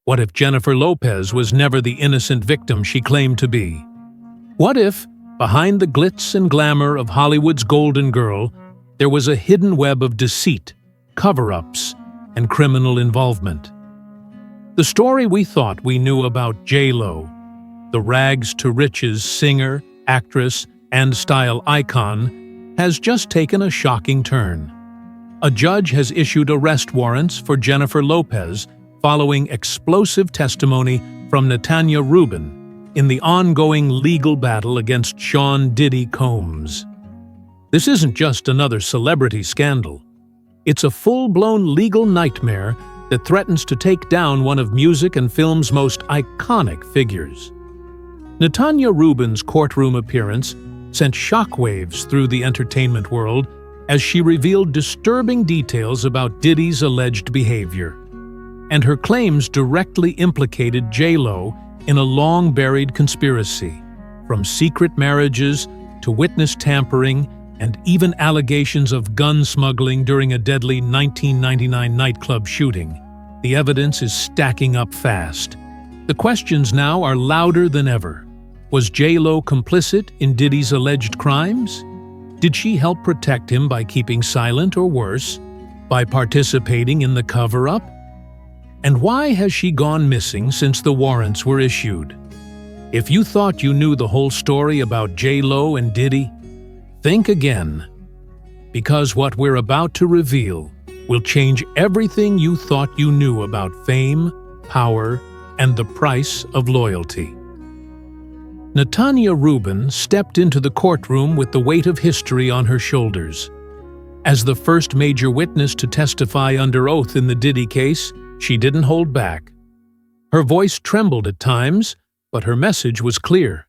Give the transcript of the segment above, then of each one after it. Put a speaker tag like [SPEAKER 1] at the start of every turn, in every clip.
[SPEAKER 1] What if Jennifer Lopez was never the innocent victim she claimed to be? What if, behind the glitz and glamour of Hollywood's golden girl, there was a hidden web of deceit, cover-ups, and criminal involvement? The story we thought we knew about J.Lo, the rags-to-riches singer, actress, and style icon, has just taken a shocking turn. A judge has issued arrest warrants for Jennifer Lopez following explosive testimony from Natania Reuben in the ongoing legal battle against Diddy Combs. This isn't just another celebrity scandal. It's a full-blown legal nightmare that threatens to take down one of music and film's most iconic figures. Natania Reuben's courtroom appearance sent shockwaves through the entertainment world as she revealed disturbing details about Diddy's alleged behavior. And her claims directly implicated J.Lo in a long-buried conspiracy, from secret marriages to witness tampering and even allegations of gun smuggling during a deadly 1999 nightclub shooting. The evidence is stacking up fast. The questions now are louder than ever. Was J.Lo complicit in Diddy's alleged crimes? Did she help protect him by keeping silent, or worse, by participating in the cover-up? And why has she gone missing since the warrants were issued? If you thought you knew the whole story about J.Lo and Diddy, think again. Because what we're about to reveal will change everything you thought you knew about fame, power, and the price of loyalty. Natania Reuben stepped into the courtroom with the weight of history on her shoulders. As the first major witness to testify under oath in the Diddy case, she didn't hold back. Her voice trembled at times, but her message was clear.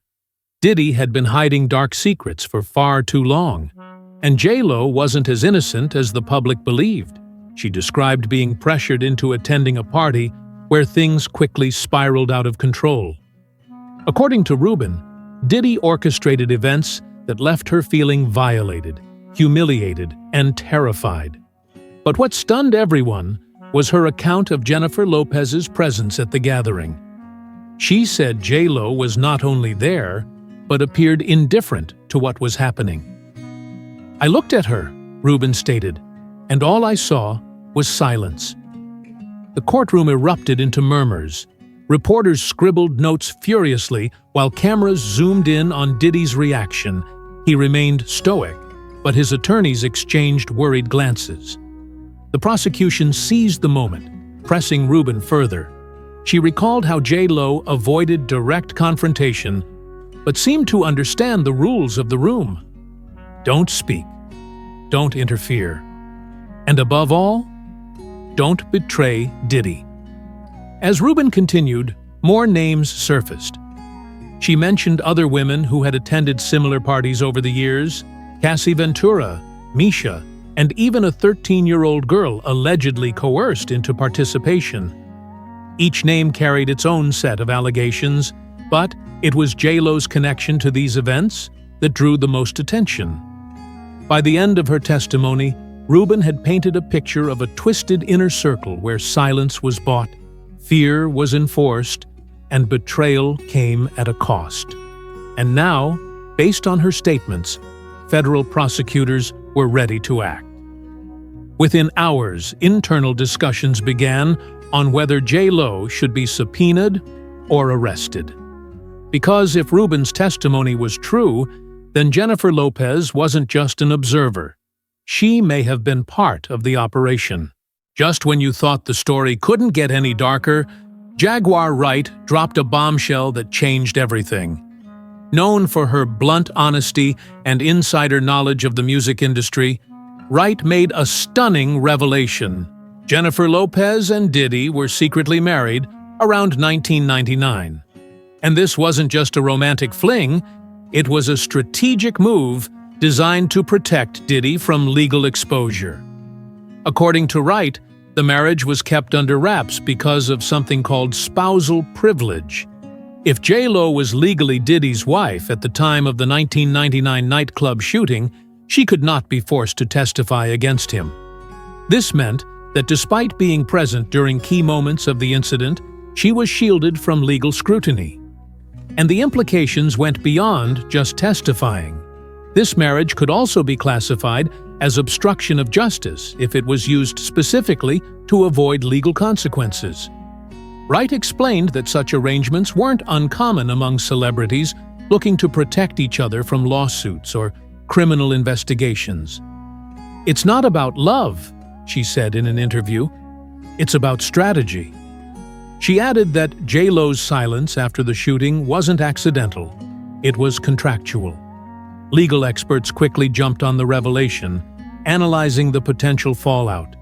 [SPEAKER 1] Diddy had been hiding dark secrets for far too long, and J.Lo wasn't as innocent as the public believed. She described being pressured into attending a party where things quickly spiraled out of control. According to Reuben, Diddy orchestrated events that left her feeling violated, humiliated, and terrified. But what stunned everyone was her account of Jennifer Lopez's presence at the gathering. She said J.Lo was not only there, but appeared indifferent to what was happening. "I looked at her," Reuben stated, "and all I saw was silence." The courtroom erupted into murmurs. Reporters scribbled notes furiously while cameras zoomed in on Diddy's reaction. He remained stoic, but his attorneys exchanged worried glances. The prosecution seized the moment, pressing Reuben further. She recalled how J.Lo avoided direct confrontation, but seemed to understand the rules of the room. Don't speak. Don't interfere. And above all, don't betray Diddy. As Reuben continued, more names surfaced. She mentioned other women who had attended similar parties over the years: Cassie Ventura, Misha, and even a 13-year-old girl allegedly coerced into participation. Each name carried its own set of allegations, but it was J.Lo's connection to these events that drew the most attention. By the end of her testimony, Reuben had painted a picture of a twisted inner circle where silence was bought, fear was enforced, and betrayal came at a cost. And now, based on her statements, federal prosecutors were ready to act. Within hours, internal discussions began on whether J.Lo should be subpoenaed or arrested. Because if Reuben's testimony was true, then Jennifer Lopez wasn't just an observer. She may have been part of the operation. Just when you thought the story couldn't get any darker, Jaguar Wright dropped a bombshell that changed everything. Known for her blunt honesty and insider knowledge of the music industry, Wright made a stunning revelation. Jennifer Lopez and Diddy were secretly married around 1999. And this wasn't just a romantic fling, it was a strategic move designed to protect Diddy from legal exposure. According to Wright, the marriage was kept under wraps because of something called spousal privilege. If J.Lo was legally Diddy's wife at the time of the 1999 nightclub shooting, she could not be forced to testify against him. This meant that despite being present during key moments of the incident, she was shielded from legal scrutiny. And the implications went beyond just testifying. This marriage could also be classified as obstruction of justice if it was used specifically to avoid legal consequences. Wright explained that such arrangements weren't uncommon among celebrities looking to protect each other from lawsuits or criminal investigations. "It's not about love," she said in an interview. "It's about strategy." She added that J-Lo's silence after the shooting wasn't accidental. It was contractual. Legal experts quickly jumped on the revelation, analyzing the potential fallout.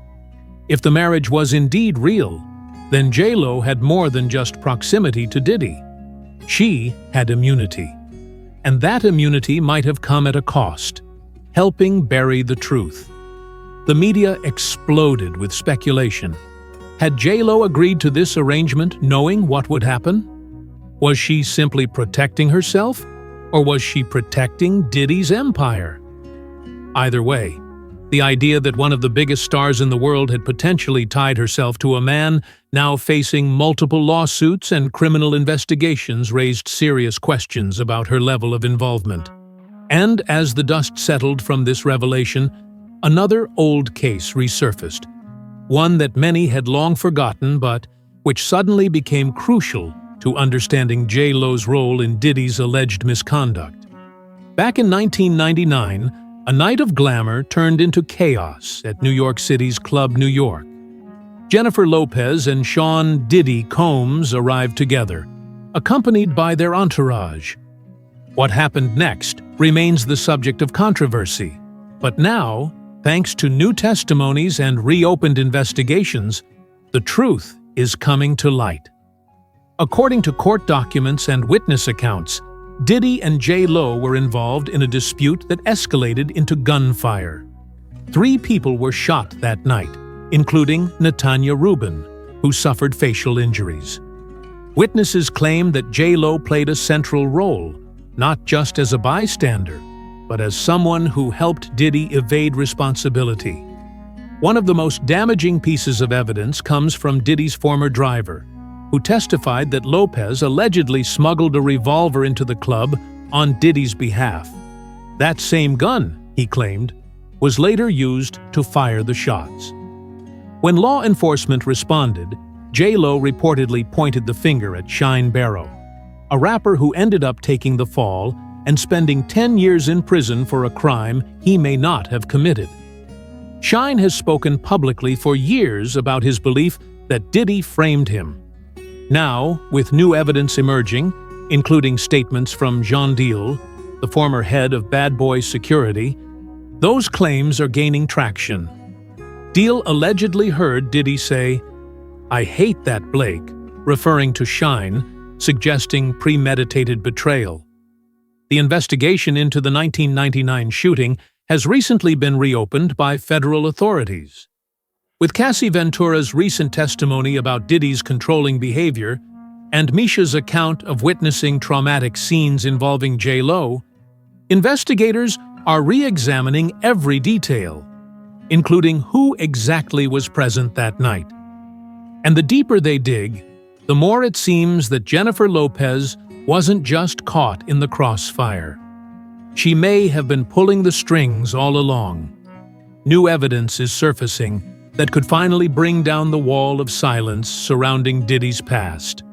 [SPEAKER 1] If the marriage was indeed real, then J-Lo had more than just proximity to Diddy. She had immunity. And that immunity might have come at a cost, helping bury the truth. The media exploded with speculation. Had J-Lo agreed to this arrangement knowing what would happen? Was she simply protecting herself, or was she protecting Diddy's empire? Either way, the idea that one of the biggest stars in the world had potentially tied herself to a man now facing multiple lawsuits and criminal investigations raised serious questions about her level of involvement. And as the dust settled from this revelation, another old case resurfaced, one that many had long forgotten but which suddenly became crucial to understanding J-Lo's role in Diddy's alleged misconduct. Back in 1999, a night of glamour turned into chaos at New York City's Club New York. Jennifer Lopez and Sean "Diddy" Combs arrived together, accompanied by their entourage. What happened next remains the subject of controversy, but now, thanks to new testimonies and reopened investigations, the truth is coming to light. According to court documents and witness accounts, Diddy and J-Lo were involved in a dispute that escalated into gunfire. 3 people were shot that night, including Natania Reuben, who suffered facial injuries. Witnesses claim that J-Lo played a central role, not just as a bystander, but as someone who helped Diddy evade responsibility. One of the most damaging pieces of evidence comes from Diddy's former driver, who testified that Lopez allegedly smuggled a revolver into the club on Diddy's behalf. That same gun, he claimed, was later used to fire the shots. When law enforcement responded, J-Lo reportedly pointed the finger at Shine Barrow, a rapper who ended up taking the fall and spending 10 years in prison for a crime he may not have committed. Shine has spoken publicly for years about his belief that Diddy framed him. Now, with new evidence emerging, including statements from Jean Deal, the former head of Bad Boy Security, those claims are gaining traction. Deal allegedly heard Diddy say, "I hate that Blake," referring to Shine, suggesting premeditated betrayal. The investigation into the 1999 shooting has recently been reopened by federal authorities. With Cassie Ventura's recent testimony about Diddy's controlling behavior and Misha's account of witnessing traumatic scenes involving J-Lo, investigators are re-examining every detail, including who exactly was present that night. And the deeper they dig, the more it seems that Jennifer Lopez wasn't just caught in the crossfire. She may have been pulling the strings all along. New evidence is surfacing that could finally bring down the wall of silence surrounding Diddy's past.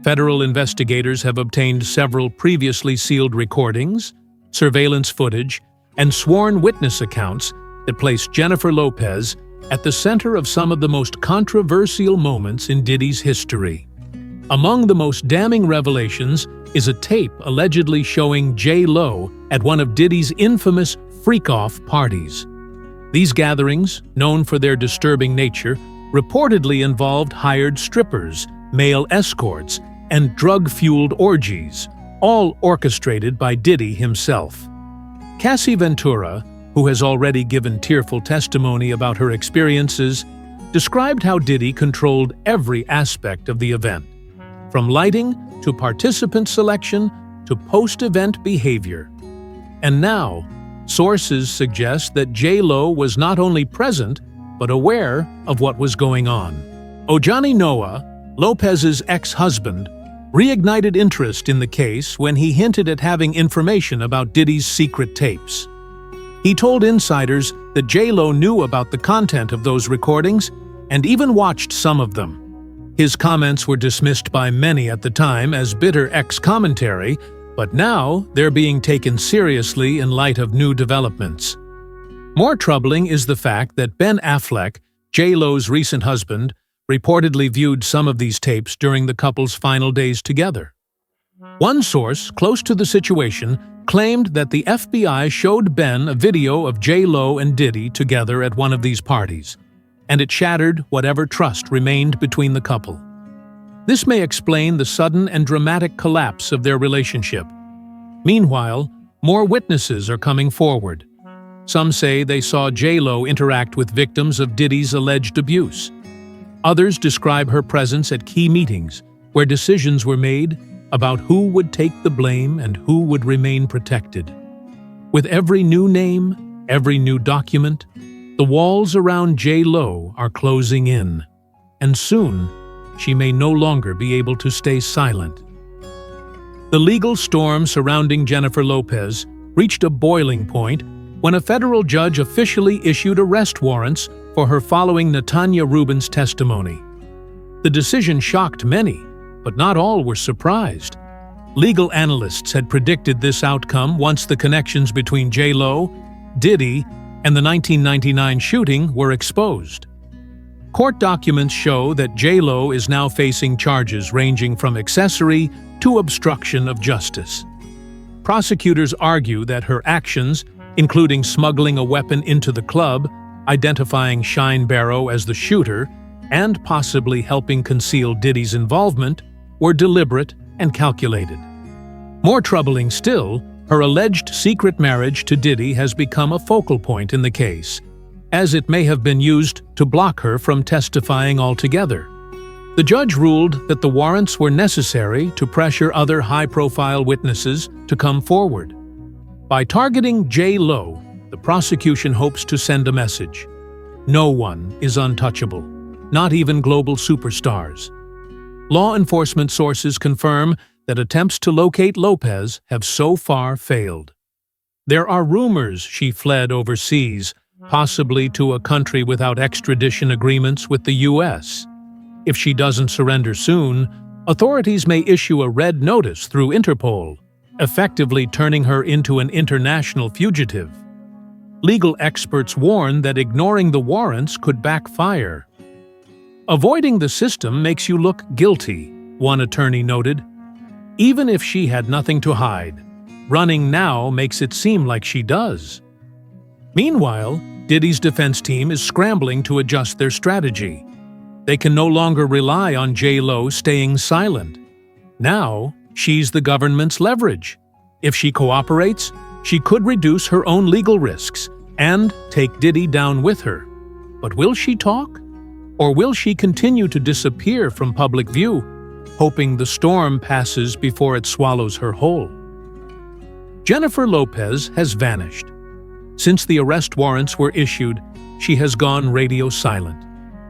[SPEAKER 1] Federal investigators have obtained several previously sealed recordings, surveillance footage, and sworn witness accounts that place Jennifer Lopez at the center of some of the most controversial moments in Diddy's history. Among the most damning revelations is a tape allegedly showing J-Lo at one of Diddy's infamous freak-off parties. These gatherings, known for their disturbing nature, reportedly involved hired strippers, male escorts, and drug-fueled orgies, all orchestrated by Diddy himself. Cassie Ventura, who has already given tearful testimony about her experiences, described how Diddy controlled every aspect of the event, from lighting to participant selection to post-event behavior. And now, sources suggest that J-Lo was not only present, but aware of what was going on. Ojani Noah, Lopez's ex-husband, reignited interest in the case when he hinted at having information about Diddy's secret tapes. He told insiders that J-Lo knew about the content of those recordings and even watched some of them. His comments were dismissed by many at the time as bitter ex-commentary, but now they're being taken seriously in light of new developments. More troubling is the fact that Ben Affleck, J-Lo's recent husband, reportedly viewed some of these tapes during the couple's final days together. One source close to the situation claimed that the FBI showed Ben a video of J-Lo and Diddy together at one of these parties, and it shattered whatever trust remained between the couple. This may explain the sudden and dramatic collapse of their relationship. Meanwhile, more witnesses are coming forward. Some say they saw J-Lo interact with victims of Diddy's alleged abuse. Others describe her presence at key meetings where decisions were made about who would take the blame and who would remain protected. With every new name, every new document, the walls around J-Lo are closing in, and soon she may no longer be able to stay silent. The legal storm surrounding Jennifer Lopez reached a boiling point when a federal judge officially issued arrest warrants for her following Natania Reuben's testimony. The decision shocked many, but not all were surprised. Legal analysts had predicted this outcome once the connections between J-Lo, Diddy, and the 1999 shooting were exposed. Court documents show that J-Lo is now facing charges ranging from accessory to obstruction of justice. Prosecutors argue that her actions, including smuggling a weapon into the club, identifying Shine Barrow as the shooter, and possibly helping conceal Diddy's involvement, were deliberate and calculated. More troubling still, her alleged secret marriage to Diddy has become a focal point in the case, as it may have been used to block her from testifying altogether. The judge ruled that the warrants were necessary to pressure other high-profile witnesses to come forward. By targeting J-Lo, the prosecution hopes to send a message. No one is untouchable, not even global superstars. Law enforcement sources confirm that attempts to locate Lopez have so far failed. There are rumors she fled overseas, possibly to a country without extradition agreements with the U.S. If she doesn't surrender soon, authorities may issue a red notice through Interpol, effectively turning her into an international fugitive. Legal experts warn that ignoring the warrants could backfire. Avoiding the system makes you look guilty, one attorney noted. Even if she had nothing to hide, running now makes it seem like she does. Meanwhile, Diddy's defense team is scrambling to adjust their strategy. They can no longer rely on J-Lo staying silent. Now, she's the government's leverage. If she cooperates, she could reduce her own legal risks and take Diddy down with her. But will she talk? Or will she continue to disappear from public view, hoping the storm passes before it swallows her whole? Jennifer Lopez has vanished. Since the arrest warrants were issued, she has gone radio silent.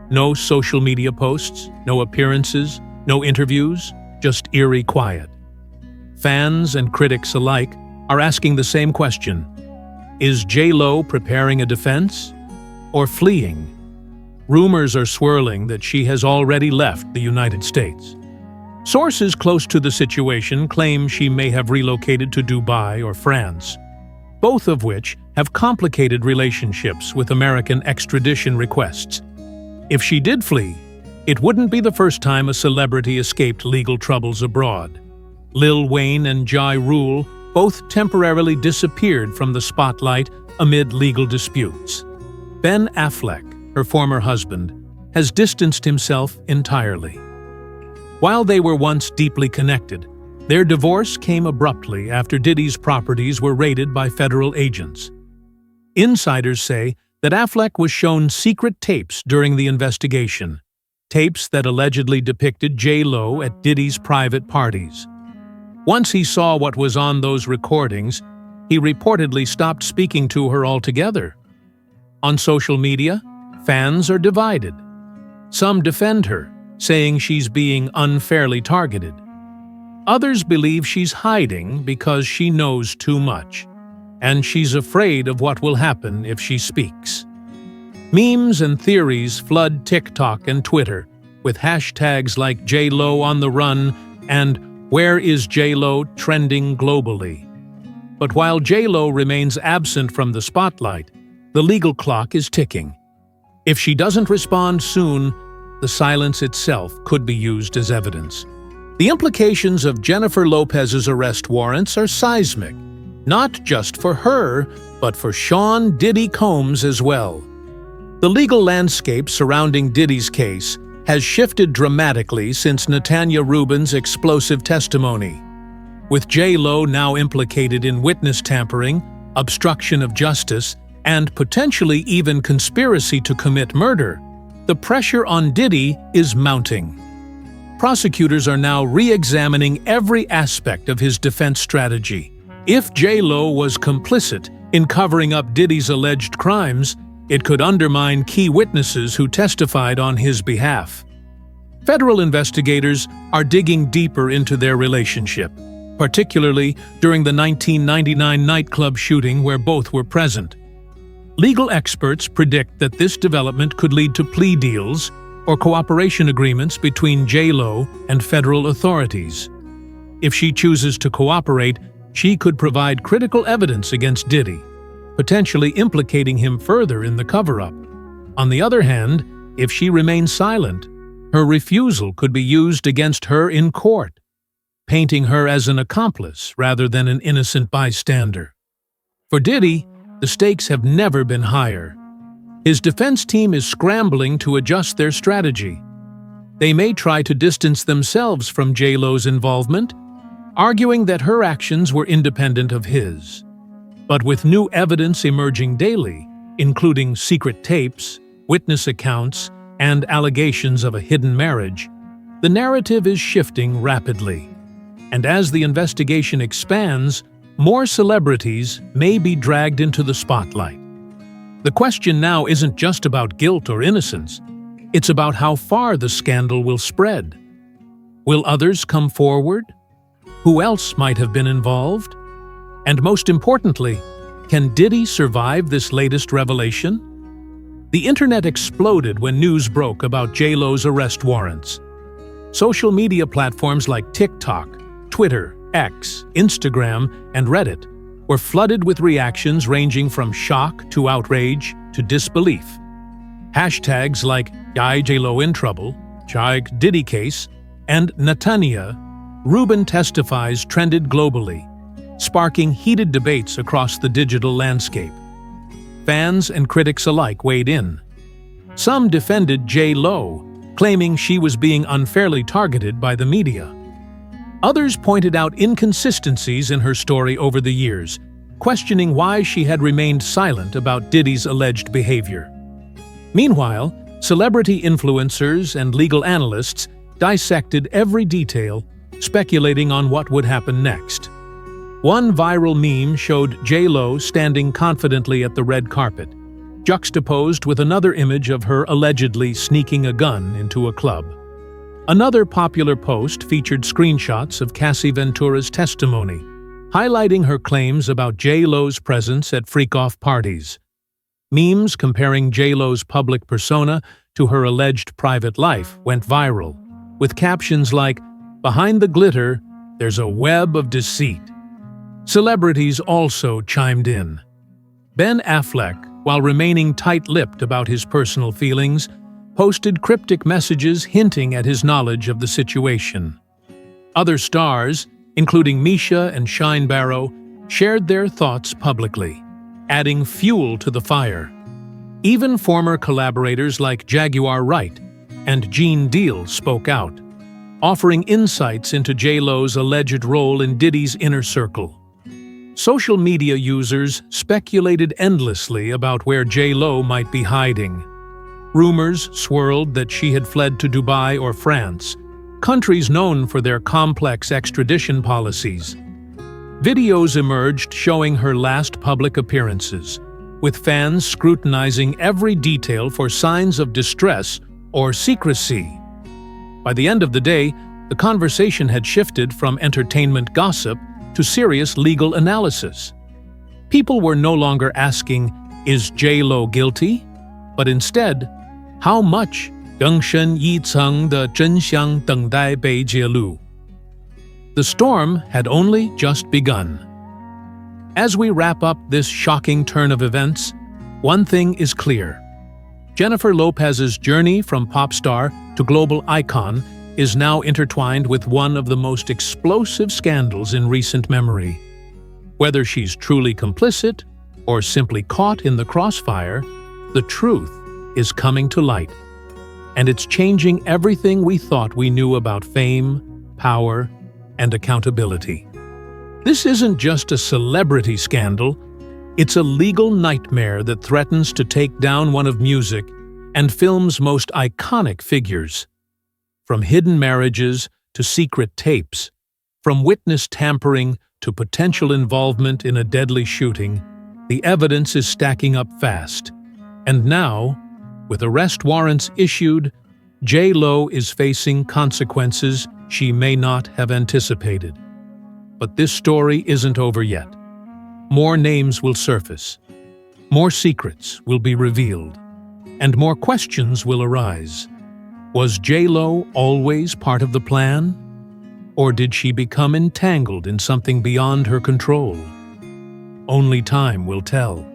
[SPEAKER 1] No social media posts, no appearances, no interviews, just eerie quiet. Fans and critics alike are asking the same question. Is J-Lo preparing a defense or fleeing? Rumors are swirling that she has already left the United States. Sources close to the situation claim she may have relocated to Dubai or France, both of which have complicated relationships with American extradition requests. If she did flee, it wouldn't be the first time a celebrity escaped legal troubles abroad. Lil Wayne and Ja Rule both temporarily disappeared from the spotlight amid legal disputes. Ben Affleck, her former husband, has distanced himself entirely. While they were once deeply connected, their divorce came abruptly after Diddy's properties were raided by federal agents. Insiders say that Affleck was shown secret tapes during the investigation, tapes that allegedly depicted J-Lo at Diddy's private parties. Once he saw what was on those recordings, he reportedly stopped speaking to her altogether. On social media, fans are divided. Some defend her, saying she's being unfairly targeted. Others believe she's hiding because she knows too much, and she's afraid of what will happen if she speaks. Memes and theories flood TikTok and Twitter, with hashtags like JLo on the run and Where is JLo trending globally. But while JLo remains absent from the spotlight, the legal clock is ticking. If she doesn't respond soon, the silence itself could be used as evidence. The implications of Jennifer Lopez's arrest warrants are seismic, not just for her, but for Sean Diddy Combs as well. The legal landscape surrounding Diddy's case has shifted dramatically since Natania Reuben's explosive testimony. With J.Lo now implicated in witness tampering, obstruction of justice, and potentially even conspiracy to commit murder, the pressure on Diddy is mounting. Prosecutors are now re-examining every aspect of his defense strategy. If J.Lo was complicit in covering up Diddy's alleged crimes, it could undermine key witnesses who testified on his behalf. Federal investigators are digging deeper into their relationship, particularly during the 1999 nightclub shooting where both were present. Legal experts predict that this development could lead to plea deals or cooperation agreements between J.Lo and federal authorities. If she chooses to cooperate, she could provide critical evidence against Diddy, potentially implicating him further in the cover-up. On the other hand, if she remains silent, her refusal could be used against her in court, painting her as an accomplice rather than an innocent bystander. For Diddy, the stakes have never been higher. His defense team is scrambling to adjust their strategy. They may try to distance themselves from J.Lo's involvement, arguing that her actions were independent of his. But with new evidence emerging daily, including secret tapes, witness accounts, and allegations of a hidden marriage, the narrative is shifting rapidly. And as the investigation expands, more celebrities may be dragged into the spotlight. The question now isn't just about guilt or innocence. It's about how far the scandal will spread. Will others come forward? Who else might have been involved? And most importantly, can Diddy survive this latest revelation? The internet exploded when news broke about J.Lo's arrest warrants. Social media platforms like TikTok, Twitter, X, Instagram, and Reddit were flooded with reactions ranging from shock to outrage to disbelief. Hashtags like J.Lo in trouble, Diddy case, and Natania Reuben testifies trended globally, sparking heated debates across the digital landscape. Fans and critics alike weighed in. Some defended J.Lo, claiming she was being unfairly targeted by the media. Others pointed out inconsistencies in her story over the years, questioning why she had remained silent about Diddy's alleged behavior. Meanwhile, celebrity influencers and legal analysts dissected every detail, speculating on what would happen next. One viral meme showed J.Lo standing confidently at the red carpet, juxtaposed with another image of her allegedly sneaking a gun into a club. Another popular post featured screenshots of Cassie Ventura's testimony, highlighting her claims about J.Lo's presence at freak-off parties. Memes comparing J.Lo's public persona to her alleged private life went viral, with captions like, "Behind the glitter, there's a web of deceit." Celebrities also chimed in. Ben Affleck, while remaining tight-lipped about his personal feelings, posted cryptic messages hinting at his knowledge of the situation. Other stars, including Misha and Shine Barrow, shared their thoughts publicly, adding fuel to the fire. Even former collaborators like Jaguar Wright and Gene Deal spoke out, offering insights into J.Lo's alleged role in Diddy's inner circle. Social media users speculated endlessly about where J.Lo might be hiding. Rumors swirled that she had fled to Dubai or France, countries known for their complex extradition policies. Videos emerged showing her last public appearances, with fans scrutinizing every detail for signs of distress or secrecy. By the end of the day, the conversation had shifted from entertainment gossip to serious legal analysis. People were no longer asking, "Is J-Lo guilty?" but instead, "How much 更深一层的真相等待被揭露?" The storm had only just begun. As we wrap up this shocking turn of events, one thing is clear. Jennifer Lopez's journey from pop star to global icon is now intertwined with one of the most explosive scandals in recent memory. Whether she's truly complicit or simply caught in the crossfire, the truth is coming to light. And it's changing everything we thought we knew about fame, power, and accountability. This isn't just a celebrity scandal, it's a legal nightmare that threatens to take down one of music and film's most iconic figures. From hidden marriages to secret tapes, from witness tampering to potential involvement in a deadly shooting, the evidence is stacking up fast. And now, with arrest warrants issued, J-Lo is facing consequences she may not have anticipated. But this story isn't over yet. More names will surface, more secrets will be revealed, and more questions will arise. Was J-Lo always part of the plan? Or did she become entangled in something beyond her control? Only time will tell.